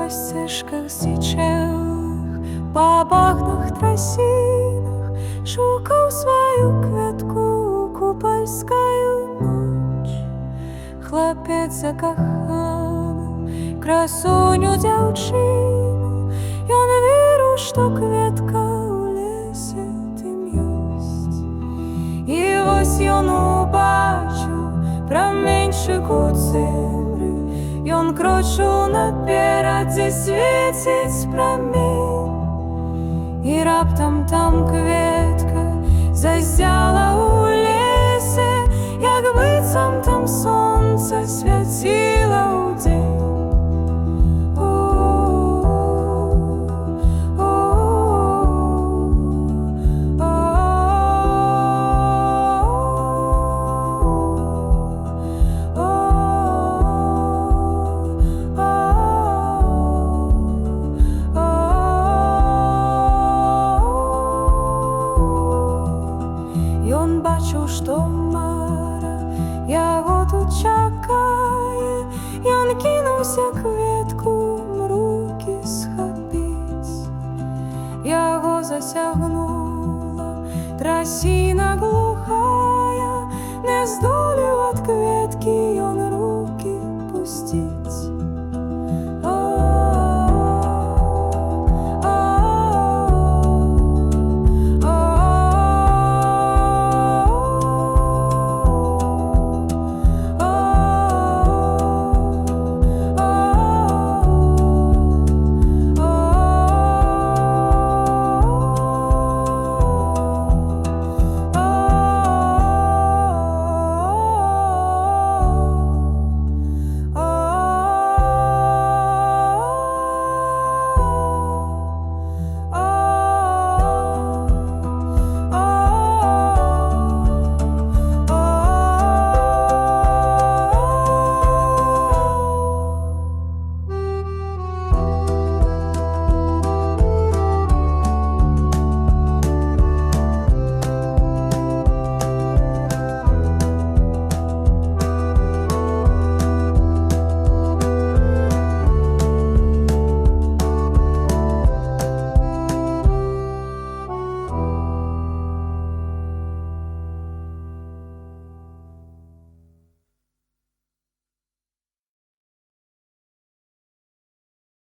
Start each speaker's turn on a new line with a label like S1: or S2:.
S1: Па стежках січелих, па багнах трасінах шукав свою квітку у купальською ніч. Хлопець закоханий, красуню дівчину, ён віру, що квітка у лісі тим ёсць. І ось ён убачив променьшик у цемрі, ён крочу наперад, дзе свеціць прамень. І раптам там кветка зазяла у лесе, як быццам там сонце свяціла ў дзень. Ён бачыў, што мара яго тут чакае, ён кінуўся кветку ў рукі схапіць. Яго засягнула трасіна глухая,